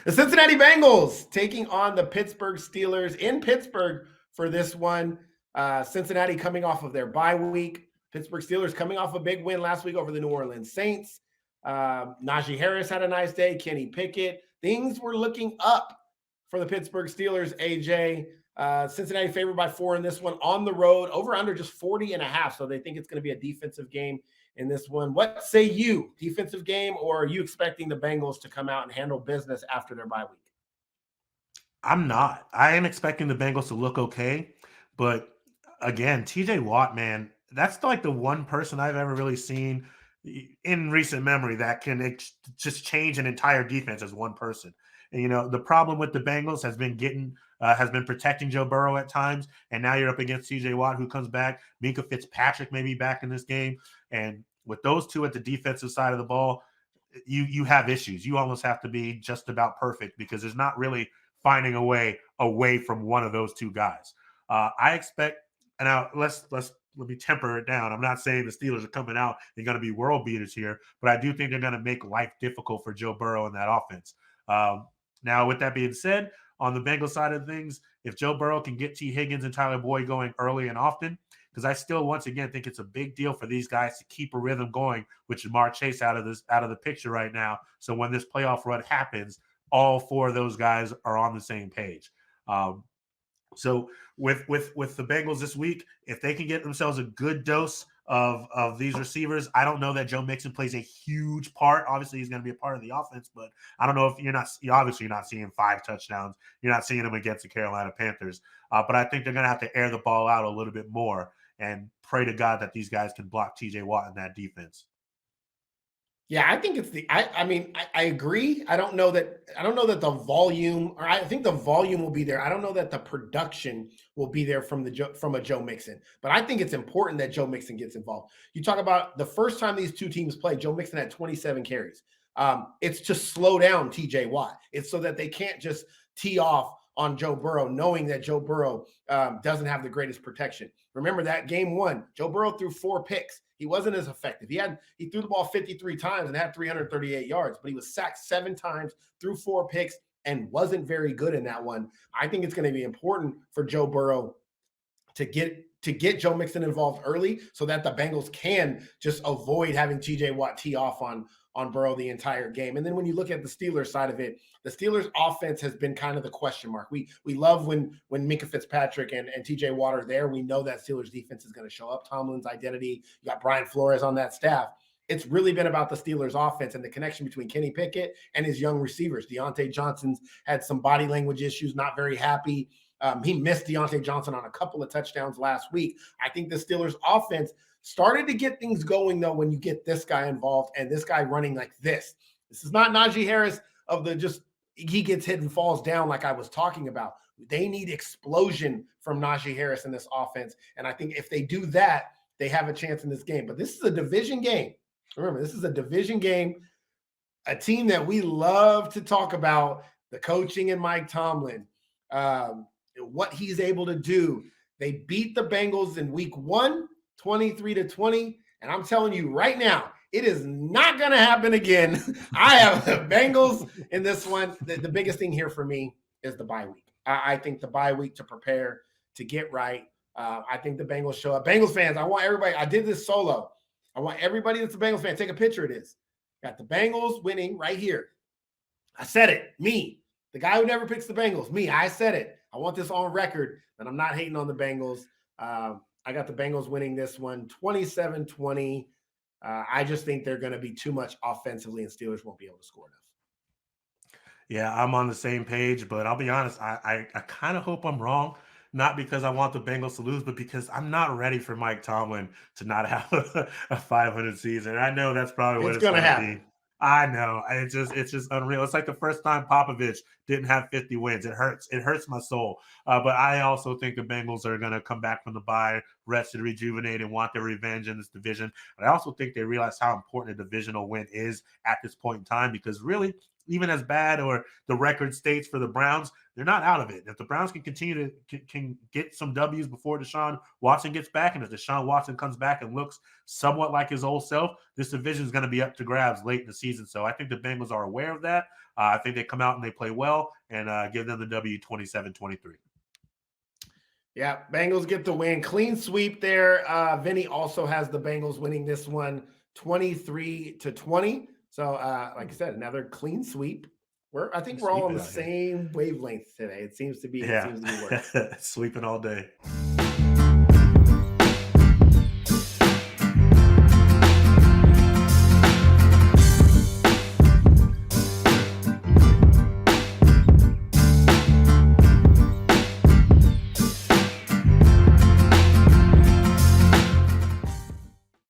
The Cincinnati Bengals taking on the Pittsburgh Steelers in Pittsburgh for this one. Cincinnati coming off of their bye week. Pittsburgh Steelers coming off a big win last week over the New Orleans Saints. Najee Harris had a nice day. Kenny Pickett. Things were looking up for the Pittsburgh Steelers, AJ. Cincinnati favored by 4 in this one on the road, over under just 40.5. So they think it's going to be a defensive game in this one. What say you? Defensive game, or are you expecting the Bengals to come out and handle business after their bye week? I'm not. I am expecting the Bengals to look okay, but again, TJ Watt, man, that's like the one person I've ever really seen in recent memory that can just change an entire defense as one person. And, the problem with the Bengals has been protecting Joe Burrow at times, and now you're up against TJ Watt, who comes back. Minka Fitzpatrick may be back in this game, and with those two at the defensive side of the ball, you have issues. You almost have to be just about perfect because there's not really finding a way away from one of those two guys. I expect, and now let me temper it down. I'm not saying the Steelers are coming out and going to be world beaters here, but I do think they're going to make life difficult for Joe Burrow in that offense. Now, with that being said, on the Bengals side of things, if Joe Burrow can get T. Higgins and Tyler Boyd going early and often, because I still, once again, think it's a big deal for these guys to keep a rhythm going, which is Jamar Chase out of the picture right now. So when this playoff run happens, all 4 of those guys are on the same page. So with the Bengals this week, if they can get themselves a good dose of these receivers, I don't know that Joe Mixon plays a huge part. Obviously, he's going to be a part of the offense, but I don't know if you're not seeing 5 touchdowns. You're not seeing them against the Carolina Panthers. But I think they're going to have to air the ball out a little bit more and pray to God that these guys can block TJ Watt in that defense. Yeah, I think it's I agree. I don't know that the volume, or I think the volume will be there. I don't know that the production will be there from a Joe Mixon. But I think it's important that Joe Mixon gets involved. You talk about the first time these two teams played, Joe Mixon had 27 carries. It's to slow down TJ Watt. It's so that they can't just tee off on Joe Burrow, knowing that Joe Burrow doesn't have the greatest protection. Remember that game 1, Joe Burrow threw 4 picks. He wasn't as effective. He threw the ball 53 times and had 338 yards, but he was sacked 7 times, threw 4 picks, and wasn't very good in that one. I think it's going to be important for Joe Burrow to get Joe Mixon involved early so that the Bengals can just avoid having TJ Watt tee off on Burrow the entire game. And then when you look at the Steelers side of it, the Steelers offense has been kind of the question mark. We love when Minka Fitzpatrick and TJ Watt are there. We know that Steelers defense is going to show up. Tomlin's identity. You got Brian Flores on that staff. It's really been about the Steelers offense and the connection between Kenny Pickett and his young receivers. Deontay Johnson's had some body language issues, not very happy. He missed Deontay Johnson on a couple of touchdowns last week. I think the Steelers offense started to get things going, though, when you get this guy involved and this guy running like this. This is not Najee Harris of the just he gets hit and falls down like I was talking about. They need explosion from Najee Harris in this offense. And I think if they do that, they have a chance in this game. But this is a division game. Remember, this is a division game, a team that we love to talk about, the coaching and Mike Tomlin, what he's able to do. They beat the Bengals in week 1, 23-20. And I'm telling you right now, it is not going to happen again. I have the Bengals in this one. The biggest thing here for me is the bye week. I think the bye week to prepare, to get right. I think the Bengals show up. Bengals fans, I want everybody. I did this solo. I want everybody that's a Bengals fan, take a picture of this. Got the Bengals winning right here. I said it. Me, the guy who never picks the Bengals. Me, I said it. I want this on record that I'm not hating on the Bengals. I got the Bengals winning this one 27-20. I just think they're going to be too much offensively, and Steelers won't be able to score enough. Yeah, I'm on the same page, but I'll be honest, I kind of hope I'm wrong. Not because I want the Bengals to lose, but because I'm not ready for Mike Tomlin to not have a 500 season. I know that's probably what it's going to be. I know. It's just unreal. It's like the first time Popovich didn't have 50 wins. It hurts. It hurts my soul. But I also think the Bengals are going to come back from the bye, rested, rejuvenated, and want their revenge in this division. And I also think they realize how important a divisional win is at this point in time, because really, even as bad or the record states for the Browns, they're not out of it. If the Browns can continue to can get some W's before Deshaun Watson gets back, and if Deshaun Watson comes back and looks somewhat like his old self, this division is going to be up to grabs late in the season. So I think the Bengals are aware of that. I think they come out and they play well and give them the W 27-23. Yeah, Bengals get the win. Clean sweep there. Vinny also has the Bengals winning this one 23-20. So, like I said, another clean sweep. I think we're all on the same wavelength today. It seems to be. Yeah, It seems to be working. sweeping all day.